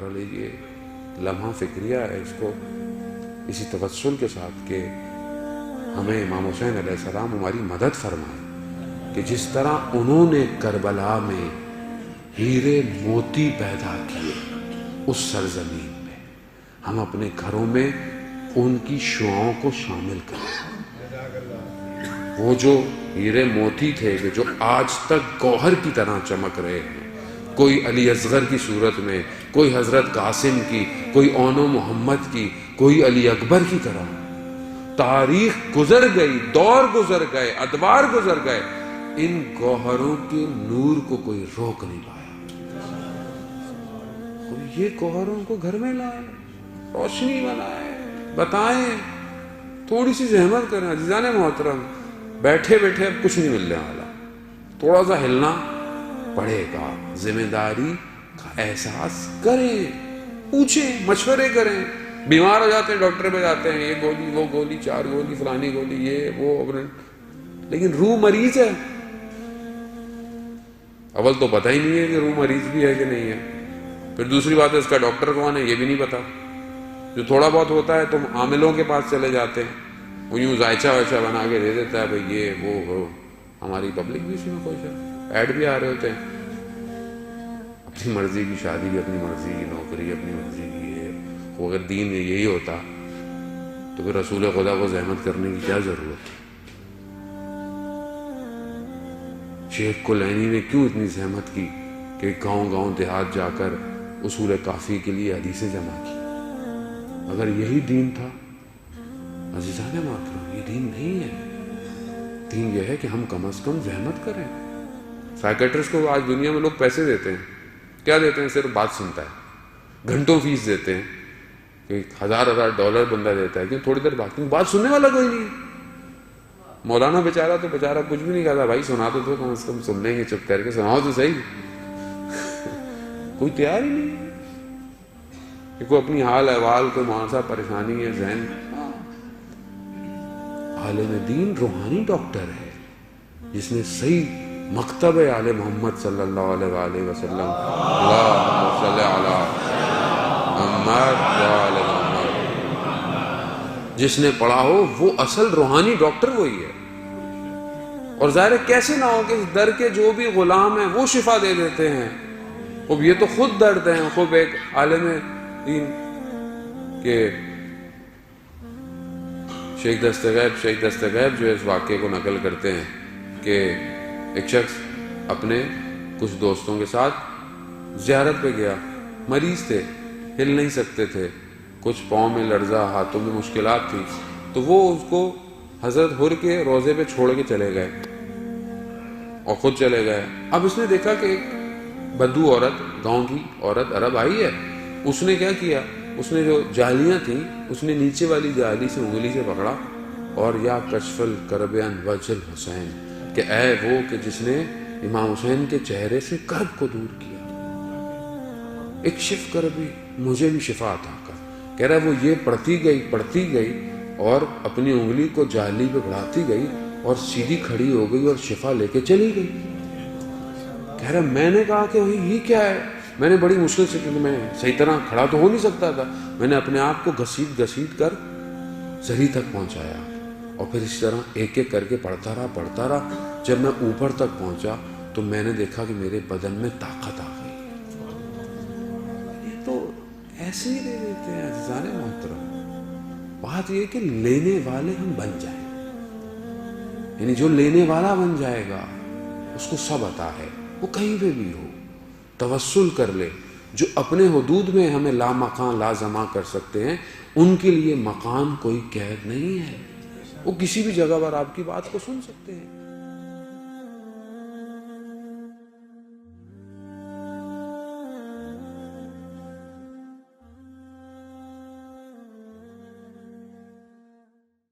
بہرحال یہ لمحہ فکریہ ہے، اس کو اسی توسل کے ساتھ کہ ہمیں امام حسین علیہ السلام ہماری مدد فرمائے کہ جس طرح انہوں نے کربلا میں ہیرے موتی پیدا کیے اس سرزمین میں، ہم اپنے گھروں میں ان کی شعاؤں کو شامل کریں۔ وہ جو ہیرے موتی تھے کہ جو آج تک گوہر کی طرح چمک رہے ہیں، کوئی علی اصغر کی صورت میں، کوئی حضرت قاسم کی، کوئی اون و محمد کی، کوئی علی اکبر کی طرح۔ تاریخ گزر گئی، دور گزر گئے، ادوار گزر گئے، ان گوہروں کے نور کو کوئی روک نہیں پایا۔ یہ گوہروں کو گھر میں لائیں، روشنی بنائیں، بتائیں، تھوڑی سی زحمت کریں۔ عزیزان محترم، بیٹھے بیٹھے اب کچھ نہیں ملنے والا، تھوڑا سا ہلنا پڑے گا۔ ذمہ داری کا احساس کریں، پوچھیں، مشورے کریں۔ بیمار ہو جاتے ہیں، ڈاکٹر پہ جاتے ہیں، یہ گولی، وہ گولی، 4 گولی، فلانی گولی، یہ وہ، لیکن روح مریض ہے۔ اول تو پتہ ہی نہیں ہے کہ روح مریض بھی ہے کہ نہیں ہے، پھر دوسری بات ہے اس کا ڈاکٹر کون ہے یہ بھی نہیں پتا۔ جو تھوڑا بہت ہوتا ہے تو عاملوں کے پاس چلے جاتے ہیں، وہ یوں ذائچہ وائچہ بنا کے دے دیتا ہے، بھئی یہ وہ۔ ہماری پبلک بھی اسی میں خوش ہے، ایڈ بھی آ رہے ہوتے ہیں، اپنی مرضی کی شادی، اپنی مرضی کی نوکری، اپنی مرضی کی ہے۔ وہ اگر دین یہی ہوتا تو پھر رسول خدا کو زحمت کرنے کی کیا ضرورت ہے؟ شیخ کلینی نے کیوں اتنی زحمت کی کہ گاؤں گاؤں دیہات جا کر اصول کافی کے لیے حدیثیں جمع کی؟ اگر یہی دین تھا، عزیزان محترم، یہ دین نہیں ہے۔ دین یہ ہے کہ ہم کم از کم زحمت کریں۔ سائیکیٹرسٹ کو آج دنیا میں لوگ پیسے دیتے ہیں، کیا دیتے ہیں؟ صرف بات سنتا ہے، گھنٹوں فیس دیتے ہیں کہ $1000 بندہ دیتا ہے، کیوں؟ تھوڑی دیر بات سننے والا کوئی نہیں ہے۔ مولانا بیچارہ تو بیچارہ کچھ بھی نہیں کہتا، بھائی سنا تو کم از کم سن لیں گے، چپ کر کے سناؤ تو صحیح۔ کوئی تیار ہی نہیں ہے کہ کوئی اپنی حال احوال، کوئی معاشرہ پریشانی ہے، ذہن۔ عالم دین روحانی ڈاکٹر ہے جس نے صحیح مکتب آل محمد صلی اللہ علیہ وآلہ وسلم، اللہم صلی علی محمد وآل محمد، جس نے پڑھا ہو، وہ اصل روحانی ڈاکٹر وہی ہے۔ اور ظاہر ہے کیسے نہ ہو کہ اس در کے جو بھی غلام ہیں وہ شفا دے دیتے ہیں۔ اب یہ تو خود درد ہیں، خوب ایک عالم دین کہ شیخ دستغیب جو اس واقعے کو نقل کرتے ہیں کہ ایک شخص اپنے کچھ دوستوں کے ساتھ زیارت پہ گیا، مریض تھے، ہل نہیں سکتے تھے، کچھ پاؤں میں لرزہ، ہاتھوں میں مشکلات تھی، تو وہ اس کو حضرت حر کے روضے پہ چھوڑ کے چلے گئے اور خود چلے گئے۔ اب اس نے دیکھا کہ ایک بدو عورت، گاؤں کی عورت عرب آئی ہے، اس نے کیا کیا، اس نے جو جالیاں تھیں اس نے نیچے والی جالی سے انگلی سے پکڑا اور یا کشف الکرب عن وجہ الحسین، کہ اے وہ کہ جس نے امام حسین کے چہرے سے کرب کو دور کیا، ایک شف کربی، مجھے بھی شفا عطا کر۔ کہہ رہا ہے وہ یہ پڑھتی گئی اور اپنی انگلی کو جالی پہ بڑھاتی گئی اور سیدھی کھڑی ہو گئی اور شفا لے کے چلی گئی۔ کہہ رہا میں نے کہا کہ یہ کیا ہے؟ میں نے بڑی مشکل سے، کیونکہ میں صحیح طرح کھڑا تو ہو نہیں سکتا تھا، میں نے اپنے آپ کو گھسیٹ کر زری تک پہنچایا اور پھر اس طرح ایک ایک کر کے پڑھتا رہا۔ جب میں اوپر تک پہنچا تو میں نے دیکھا کہ میرے بدن میں طاقت آ گئی۔ یہ تو ایسے ہی دے دیتے ہیں عزیزان محترم۔ بات یہ کہ لینے والے ہم بن جائیں، یعنی جو لینے والا بن جائے گا اس کو سب عطا ہے، وہ کہیں پہ بھی ہو، توسل کر لے۔ جو اپنے حدود میں ہمیں لا مکان لا زماں کر سکتے ہیں، ان کے لیے مقام کوئی قید نہیں ہے، وہ کسی بھی جگہ پر آپ کی بات کو سن سکتے ہیں۔